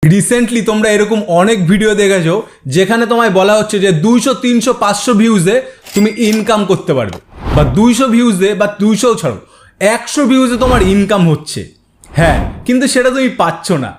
Recently তোমরা এরকম অনেক ভিডিও দেখেছো যেখানে তোমায় বলা হচ্ছে যে 200 300 500 ভিউজে তুমি ইনকাম করতে পারবে, বা 200 ভিউজে বা 200 ছাড়ো 100 ভিউজে তোমার ইনকাম হচ্ছে। হ্যাঁ, কিন্তু সেটা তুমি পাচ্ছ না।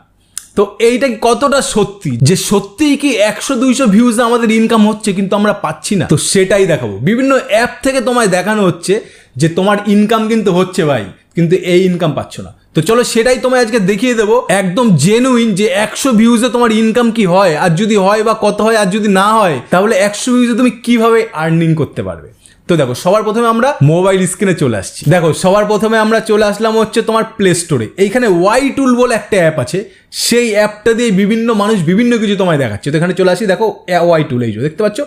তো এইটা কতটা সত্যি যে সত্যিই কি 100 200 ভিউজে আমাদের ইনকাম হচ্ছে কিন্তু আমরা পাচ্ছি না? তো সেটাই দেখাবো। বিভিন্ন অ্যাপ থেকে তোমায় দেখানো হচ্ছে যে তোমার ইনকাম কিন্তু হচ্ছে ভাই, কিন্তু এই ইনকাম পাচ্ছ না। তো চলো সেটাই তোমায় আজকে দেখিয়ে দেবো একদম জেনুইন যে 100 ভিউজে তোমার ইনকাম কি হয়, আর যদি হয় বা কত হয়, আর যদি না হয় তাহলে 100 ভিউজে তুমি কিভাবে আর্নিং করতে পারবে। তো দেখো, সবার প্রথমে আমরা মোবাইল স্ক্রিনে চলে আসছি। দেখো, সবার প্রথমে আমরা চলে আসলাম হচ্ছে তোমার প্লে স্টোরে। এইখানে ওয়াই টুল বলে একটা অ্যাপ আছে, সেই অ্যাপটা দিয়ে বিভিন্ন মানুষ বিভিন্ন কিছু তোমায় দেখাচ্ছে। তো এখানে চলে আসি, দেখো ওয়াই টুল, এই যে দেখতে পাচ্ছ,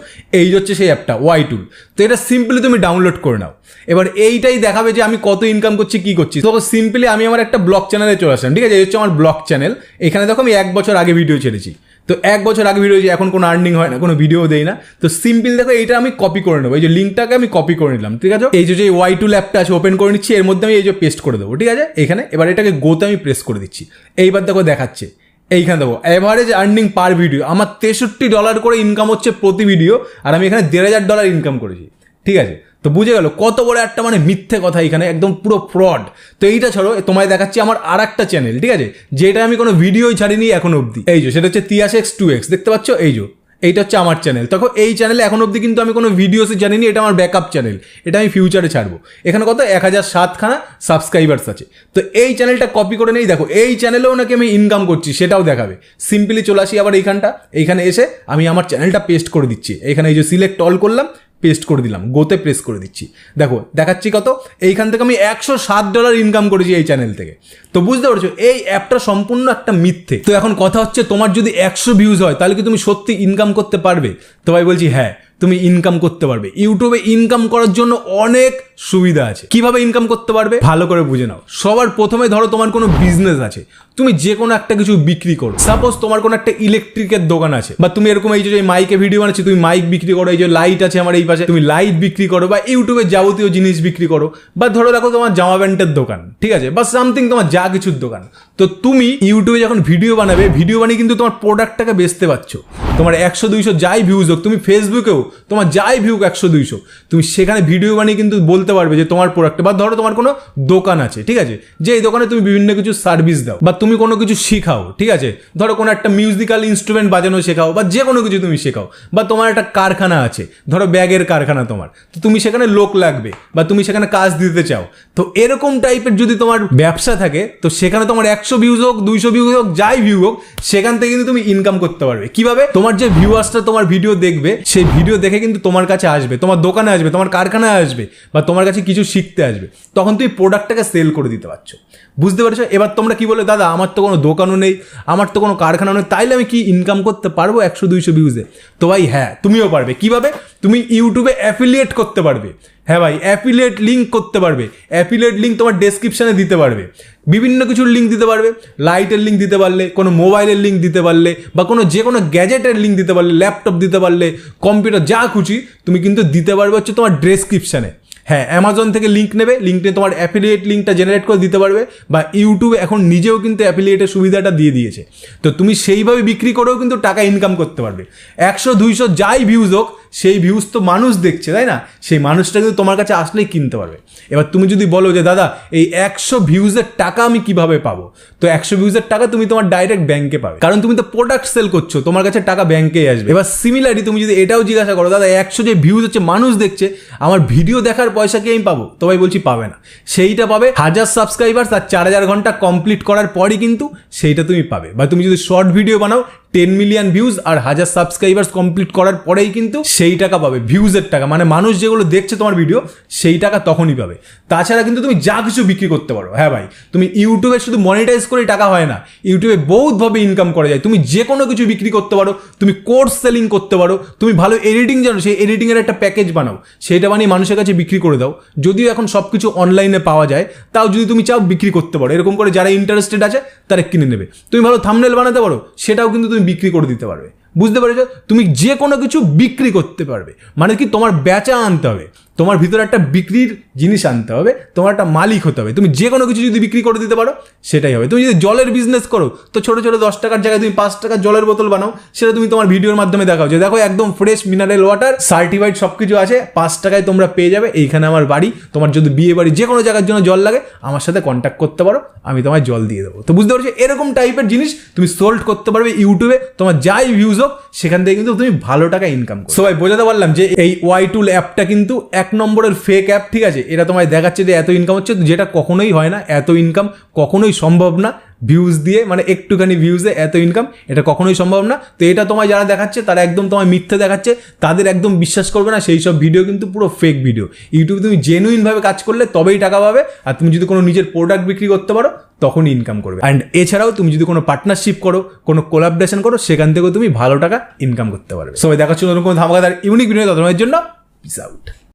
এই হচ্ছে সেই অ্যাপটা ওয়াই টুল। তো এটা সিম্পলি তুমি ডাউনলোড করে নাও। এবার এইটাই দেখাবে যে আমি কত ইনকাম করছি, কি করছি। তো সিম্পলি আমি আমার একটা ব্লগ চ্যানেলে চলে আসলাম, ঠিক আছে? এই হচ্ছে আমার ব্লগ চ্যানেল। এখানে দেখো আমি 1 বছর আগে ভিডিও ছেড়েছি। তো 1 বছর আগে ভিডিও, এখন কোনো আর্নিং হয় না, কোনো ভিডিও দেই না। তো সিম্পল দেখো, এইটা আমি কপি করে নেবো। এই যে লিঙ্কটাকে আমি কপি করে নিলাম, ঠিক আছে? এই যে ওয়াই টুল অ্যাপটা আছে, ওপেন করে নিচ্ছি। এর মধ্যে আমি এই যে পেস্ট করে দেবো, ঠিক আছে? এখানে এবার এটাকে গোতে আমি প্রেস করে দিচ্ছি। এইবার দেখো দেখাচ্ছে, এইখানে দেখো অ্যাভারেজ আর্নিং পার ভিডিও আমার $63 করে ইনকাম হচ্ছে প্রতি ভিডিও, আর আমি এখানে $1,500 ইনকাম করেছি, ঠিক আছে? তো বুঝে গেল কত বড় একটা মানে মিথ্যে কথা, এখানে একদম পুরো ফ্রড। তো এইটা ছাড়ো, তোমায় দেখাচ্ছি আমার আর একটা চ্যানেল, ঠিক আছে, যেটা আমি কোনো ভিডিওই ছাড়িনি এখন অবধি। এই যে সেটা হচ্ছে তিয়াসেক্স 2x, দেখতে পাচ্ছ? এই যে এইটা হচ্ছে আমার চ্যানেল। দেখো এই চ্যানেলে এখন অবধি কিন্তু আমি কোনো ভিডিওসই জানিনি, এটা আমার ব্যাকআপ চ্যানেল, এটা আমি ফিউচারে ছাড়বো। এখানে কত 1007খানা সাবস্ক্রাইবার্স আছে। তো এই চ্যানেলটা কপি করে নেই, দেখো এই চ্যানেলেও নাকি আমি ইনকাম করছি, সেটাও দেখাবে। সিম্পলি চলে আসি আবার এইখানে এসে আমি আমার চ্যানেলটা পেস্ট করে দিচ্ছি। এখানে এই যে সিলেক্ট অল করলাম, পেস্ট করে দিলাম, গোতে প্রেস করে দিচ্ছি। দেখো দেখাচ্ছি কত, এইখান থেকে আমি $107 ইনকাম করেছি এই চ্যানেল থেকে। তো বুঝতে পারছো এই অ্যাপটা সম্পূর্ণ একটা মিথ্যে। তো এখন কথা হচ্ছে, তোমার যদি 100 ভিউজ হয় তাহলে কি তুমি সত্যি ইনকাম করতে পারবে? তো ভাই বলছি হ্যাঁ, তুমি ইনকাম করতে পারবে। ইউটিউবে ইনকাম করার জন্য অনেক সুবিধা আছে। কিভাবে ইনকাম করতে পারবে ভালো করে বুঝে নাও। সবার প্রথমে ধরো তোমার কোনো বিজনেস আছে, তুমি যে কোনো একটা কিছু বিক্রি করো। সাপোজ তোমার কোনো একটা ইলেকট্রিকের দোকান আছে, বা তুমি এরকম এই যে মাইকে ভিডিও বানাচ্ছি, তুমি মাইক বিক্রি করো। এই যে লাইট আছে আমার এই পাশে, তুমি লাইট বিক্রি করো, বা ইউটিউবে যাবতীয় জিনিস বিক্রি করো। বা ধরো দেখো তোমার জামা প্যান্টের দোকান, ঠিক আছে, বা সামথিং তোমার যা কিছুর দোকান। তো তুমি ইউটিউবে যখন ভিডিও বানাবে, ভিডিও বানিয়ে কিন্তু তোমার প্রোডাক্টটাকে বেচতে পারছো। তোমার 100 200 যাই ভিউজ হোক, তুমি ফেসবুকেও তোমার যাই ভিউ 100 200, তুমি সেখানে ভিডিও বানিয়ে কিন্তু বলতে পারবে যে তোমার প্রোডাক্ট। বা ধরো তোমার কোনো দোকান আছে, ঠিক আছে, যে এই দোকানে তুমি বিভিন্ন কিছু সার্ভিস দাও, বা তুমি কোনো কিছু শিখাও, ঠিক আছে, ধরো কোনো একটা মিউজিক্যাল ইনস্ট্রুমেন্ট বাজানো শেখাও, বা যে কোনো কিছু তুমি শেখাও। বা তোমার একটা কারখানা আছে, ধরো ব্যাগের কারখানা তোমার, তো তুমি সেখানে লোক লাগবে, বা তুমি সেখানে কাজ দিতে চাও। তো এরকম টাইপের যদি তোমার ব্যবসা থাকে, তো সেখানে তোমার 100 ভিউজ হোক 200 ভিউজ হোক যাই ভিউ হোক, সেখান থেকে কিন্তু তুমি ইনকাম করতে পারবে। কিভাবে? তোমার যে ভিউয়ার্সটা তোমার ভিডিও দেখবে, সেই ভিডিও দেখে কিন্তু তোমার কাছে আসবে, তোমার দোকানে আসবে, তোমার কারখানায় আসবে, বা তোমার কাছে কিছু শিখতে আসবে। তখন তুমি প্রোডাক্টটাকে সেল করে দিতে পারছো। বুঝতে পারছো? এবার তোমরা কি বলে, দাদা আমার তো কোনো দোকানও নেই, আমার তো কোনো কারখানা নেই, তাইলে আমি কি ইনকাম করতে পারবো 100 200 ভিউজে? তো ভাই হ্যাঁ, তুমিও পারবে। কিভাবে? তুমি ইউটিউবে অ্যাফিলিয়েট করতে পারবে। হ্যাঁ ভাই, অ্যাফিলিয়েট লিঙ্ক করতে পারবে। অ্যাফিলিয়েট লিঙ্ক তোমার ডেসক্রিপশনে দিতে পারবে, বিভিন্ন কিছুর লিঙ্ক দিতে পারবে। লাইটের লিঙ্ক দিতে পারলে, কোনো মোবাইলের লিঙ্ক দিতে পারলে, বা কোনো যে কোনো গ্যাজেটের লিঙ্ক দিতে পারলে, ল্যাপটপ দিতে পারলে, কম্পিউটার, যা খুশি তুমি কিন্তু দিতে পারবে হচ্ছে তোমার ডেসক্রিপশানে। হ্যাঁ, অ্যামাজন থেকে লিঙ্ক নেবে, লিঙ্ক নিয়ে তোমার অ্যাফিলিয়েট লিঙ্কটা জেনারেট করে দিতে পারবে। বা ইউটিউবে এখন নিজেও কিন্তু অ্যাফিলিয়েটের সুবিধাটা দিয়ে দিয়েছে। তো তুমি সেইভাবে বিক্রি করেও কিন্তু টাকা ইনকাম করতে পারবে। 100 200 যাই ভিউজ হোক, সেই ভিউজ তো মানুষ দেখছে, তাই না? সেই মানুষটা কিন্তু তোমার কাছে আসলেই কিনতে পারবে। এবার তুমি যদি বলো যে দাদা এই 100 ভিউজের টাকা আমি কিভাবে পাবো, তো 100 ভিউজের টাকা তুমি তোমার ডাইরেক্ট ব্যাংকে পাবে, কারণ তুমি তো প্রোডাক্ট সেল করছো, তোমার কাছে টাকা ব্যাংকেই আসবে। এবার সিমিলারলি তুমি যদি এটাও জিজ্ঞাসা করো, দাদা 100 যে ভিউজ হচ্ছে মানুষ দেখছে, আমার ভিডিও দেখার পয়সা কি আমি পাবো? তো ভাই বলছি পাবে না। সেইটা পাবে 1000 সাবস্ক্রাইবার্স আর 4000 ঘন্টা কমপ্লিট করার পরই কিন্তু সেইটা তুমি পাবে। বা তুমি যদি শর্ট ভিডিও বানাও, 10 মিলিয়ন ভিউজ আর 1000 সাবস্ক্রাইবার্স কমপ্লিট করার পরেই কিন্তু সেই টাকা পাবে, ভিউজের টাকা, মানে মানুষ যেগুলো দেখছে তোমার ভিডিও, সেই টাকা তখনই পাবে। তাছাড়া কিন্তু তুমি যা কিছু বিক্রি করতে পারো। হ্যাঁ ভাই, তুমি ইউটিউবে শুধু মনিটাইজ করেই টাকা হয় না, ইউটিউবে বহুতভাবে ইনকাম করা যায়। তুমি যে কোনো কিছু বিক্রি করতে পারো, তুমি কোর্স সেলিং করতে পারো, তুমি ভালো এডিটিং জানো, সেই এডিটিংয়ের একটা প্যাকেজ বানাও, সেইটা বানিয়ে মানুষের কাছে বিক্রি করে দাও। যদিও এখন সব কিছু অনলাইনে পাওয়া যায়, তাও যদি তুমি চাও বিক্রি করতে পারো। এরকম করে যারা ইন্টারেস্টেড আছে তারা কিনে নেবে। তুমি ভালো থাম্বনেল বানাতে পারো, সেটাও কিন্তু তুমি বিক্রি করে দিতে পারবে। বুঝতে পেরেছো? তুমি যে কোনো কিছু বিক্রি করতে পারবে, মানে কি তোমার বেচা আনতে হবে। তোমার ভিতরে একটা বিক্রির জিনিস আনতে হবে, তোমার একটা মালিক হতে হবে। তুমি যে কোনো কিছু যদি বিক্রি করে দিতে পারো সেটাই হবে। তুমি যদি জলের বিজনেস করো তো ছোটো ছোটো 10 টাকার জায়গায় তুমি 5 টাকার জলের বোতল বানাও, সেটা তুমি তোমার ভিডিওর মাধ্যমে দেখাও যে দেখো একদম ফ্রেশ মিনারেল ওয়াটার, সার্টিফাইড সব কিছু আছে, 5 টাকায় তোমরা পেয়ে যাবে, এইখানে আমার বাড়ি, তোমার যদি বিয়ে বাড়ি যে কোনো জায়গার জন্য জল লাগে আমার সাথে কন্ট্যাক্ট করতে পারো, আমি তোমায় জল দিয়ে দেবো। তো বুঝতে পারছো, এরকম টাইপের জিনিস তুমি সোল্ড করতে পারবে ইউটিউবে, তোমার যাই ভিউজ হোক সেখান থেকে কিন্তু তুমি ভালো টাকা ইনকাম করো। সবাই বোঝাতে পারলাম যে এই ওয়াইটুল অ্যাপটা কিন্তু 1 নম্বরের ফেক অ্যাপ, ঠিক আছে? এটা তোমায় দেখাচ্ছে যে এত ইনকাম হচ্ছে, যেটা কখনোই হয় না, এত ইনকাম কখনোই সম্ভব না ভিউজ দিয়ে, মানে একটুখানি ভিউজে এত ইনকাম, এটা কখনোই সম্ভব না। তো এটা তোমায় যারা দেখাচ্ছে তারা একদম তোমায় মিথ্যে দেখাচ্ছে, তাদের একদম বিশ্বাস করবে না, সেই সব ভিডিও কিন্তু পুরো ফেক ভিডিও। ইউটিউবে তুমি জেনুইনভাবে কাজ করলে তবেই টাকা পাবে, আর তুমি যদি কোনো নিজের প্রোডাক্ট বিক্রি করতে পারো তখনই ইনকাম করবে। অ্যান্ড এছাড়াও তুমি যদি কোনো পার্টনারশিপ করো, কোনো কোলাবরেশন করো, সেখান থেকেও তুমি ভালো টাকা ইনকাম করতে পারবে। সবাই দেখাচ্ছ নতুন কোনো ধামাকাদার ইউনিক ভিডিও, ততক্ষণের জন্য পিস আউট।